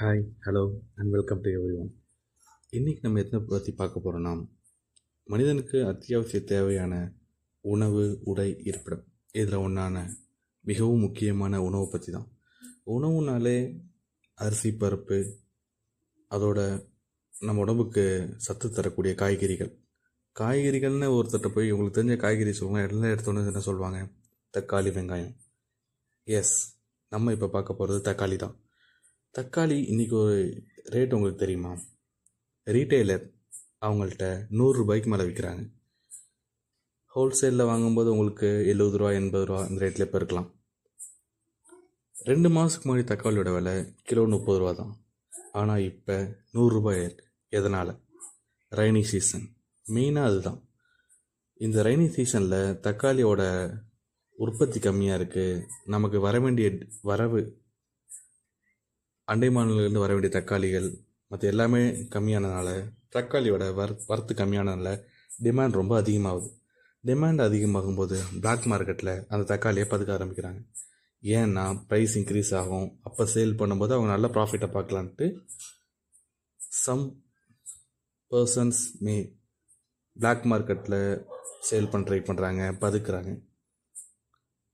Hi, hello and welcome to every one. இன்றைக்கி நம்ம எதை பற்றி பார்க்க போகிறோன்னா, மனிதனுக்கு அத்தியாவசிய தேவையான உணவு, உடை, இருப்பிடம் இதில் ஒன்றான மிகவும் முக்கியமான உணவை பற்றி தான். உணவுனாலே அரிசி, பருப்பு, அதோட நம்ம உடம்புக்கு சத்து தரக்கூடிய காய்கறிகள்னு ஒருத்தர்கிட்ட போய் உங்களுக்கு தெரிஞ்ச காய்கறி சொல்லுவாங்க. எல்லாம் எடுத்தோன்னு என்ன சொல்லுவாங்க? தக்காளி, வெங்காயம். எஸ், நம்ம இப்போ பார்க்க போகிறது தக்காளி தான். தக்காளி இன்றைக்கி ஒரு ரேட் உங்களுக்கு தெரியுமா? ரீட்டெய்லர் அவங்கள்ட்ட 100 ரூபாய்க்கு மேலே விற்கிறாங்க. ஹோல்சேலில் வாங்கும்போது உங்களுக்கு 70 ரூபா, 80 ரூபா இந்த ரேட்டில் இப்போ இருக்கலாம். 2 மாதத்துக்கு முன்னாடி தக்காளியோட விலை கிலோ 30 ரூபா தான். ஆனால் இப்போ 100 ரூபாய் இருக்குது. எதனால்? ரைனி சீசன். மெயினாக அதுதான். இந்த ரைனி சீசனில் தக்காளியோட உற்பத்தி கம்மியாக இருக்குது. நமக்கு வர வேண்டிய வரவு, அண்டை மாநிலங்கள்லேருந்து வர வேண்டிய தக்காளிகள் மற்ற எல்லாமே கம்மியானதுனால, தக்காளியோட வரத்து கம்மியானதுனால டிமாண்ட் ரொம்ப அதிகமாகுது. டிமாண்ட் அதிகமாகும்போது பிளாக் மார்க்கெட்டில் அந்த தக்காளியை பதுக்க ஆரம்பிக்கிறாங்க. ஏன்னா ப்ரைஸ் இன்க்ரீஸ் ஆகும். அப்போ சேல் பண்ணும்போது அவங்க நல்ல ப்ராஃபிட்டை பார்க்கலான்ட்டு சம் பர்சன்ஸ் பிளாக் மார்க்கெட்டில் சேல் பண்ண ட்ரை பண்ணுறாங்க, பதுக்குறாங்க.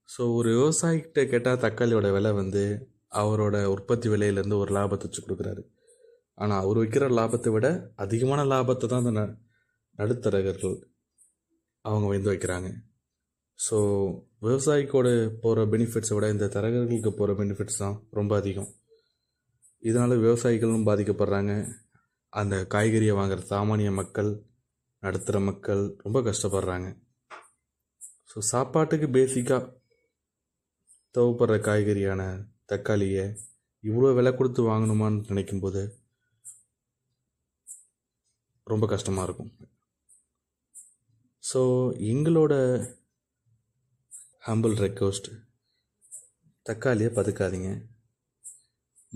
ஸோ ஒரு விவசாயிகிட்ட கேட்டால் தக்காளியோட விலை அவரோட உற்பத்தி விலையிலேருந்து ஒரு லாபத்தை வச்சு கொடுக்குறாரு. ஆனால் அவர் வைக்கிற லாபத்தை விட அதிகமான லாபத்தை தான் அந்த நடுத்தரகர்கள் அவங்க வைக்கிறாங்க. ஸோ விவசாயிக்கோட போகிற பெனிஃபிட்ஸை விட இந்த தரகர்களுக்கு போகிற பெனிஃபிட்ஸ் தான் ரொம்ப அதிகம். இதனால் விவசாயிகளும் பாதிக்கப்படுறாங்க. அந்த காய்கறியை வாங்குகிற சாமானிய மக்கள், நடுத்தர மக்கள் ரொம்ப கஷ்டப்படுறாங்க. ஸோ சாப்பாட்டுக்கு பேசிக்காக தேவைப்படுற காய்கறியான தக்காளியை இவ்வளோ விலை கொடுத்து வாங்கணுமான்னு நினைக்கும்போது ரொம்ப கஷ்டமாக இருக்கும். ஸோ எங்களோட ஹம்பிள் ரெக்வஸ்ட், தக்காளியை பதுக்காதீங்க.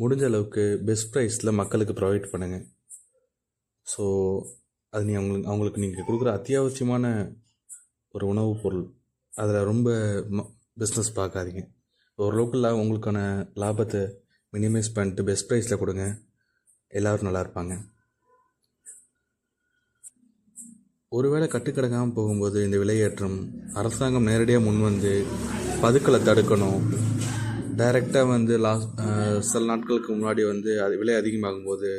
முடிஞ்ச அளவுக்கு பெஸ்ட் ப்ரைஸில் மக்களுக்கு ப்ரொவைட் பண்ணுங்கள். ஸோ அது அவங்களுக்கு நீங்கள் கொடுக்குற அத்தியாவசியமான ஒரு உணவுப் பொருள், அதில் ரொம்ப பிஸ்னஸ் பார்க்காதீங்க. ஓரளவுக்கு உங்களுக்கான லாபத்தை மினிமைஸ் பண்ணிட்டு பெஸ்ட் ப்ரைஸில் கொடுங்க. எல்லோரும் நல்லா இருப்பாங்க. ஒருவேளை கட்டுக்கடங்காமல் போகும்போது இந்த விலையேற்றம் அரசாங்கம் நேரடியாக முன்வந்து பதுக்களை தடுக்கணும். டைரெக்டாக சில நாட்களுக்கு முன்னாடி அது விலை அதிகமாகும்போது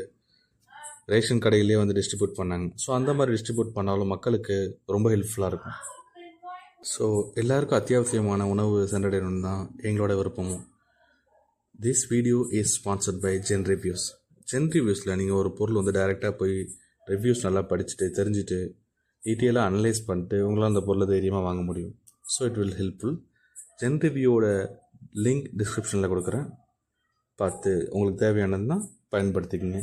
ரேஷன் கடையிலே டிஸ்ட்ரிபியூட் பண்ணாங்க. ஸோ அந்த மாதிரி டிஸ்ட்ரிபியூட் பண்ணாலும் மக்களுக்கு ரொம்ப ஹெல்ப்ஃபுல்லாக இருக்கும். ஸோ எல்லாருக்கும் அத்தியாவசியமான உணவு சென்றடையணும் தான் எங்களோட விருப்பமும். This video is sponsored by Gen reviews. Gen ரிவ்யூஸில் நீங்கள் ஒரு பொருள் டைரெக்டாக போய் ரிவ்யூஸ் நல்லா படிச்சுட்டு தெரிஞ்சுட்டு டீட்டெயிலாக அனலைஸ் பண்ணிட்டு உங்களால் அந்த பொருளை தைரியமாக வாங்க முடியும். So it will helpful. Gen ரிவ்யூவோட லிங்க் டிஸ்கிரிப்ஷனில் கொடுக்குறேன். பார்த்து உங்களுக்கு தேவையானதுன்னா பயன்படுத்திக்கங்க.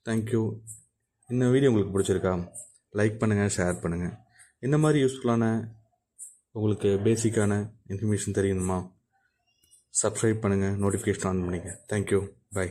தேங்க்யூ. இந்த வீடியோ உங்களுக்கு பிடிச்சிருக்கா? லைக் பண்ணுங்கள், ஷேர் பண்ணுங்கள். இந்த மாதிரி யூஸ்ஃபுல்லான உங்களுக்கு பேசிக்கான இன்ஃபர்மேஷன் தெரியணுமா? சப்ஸ்கிரைப் பண்ணுங்கள், நோட்டிஃபிகேஷன் ஆன் பண்ணிங்க. தேங்க்யூ. பை.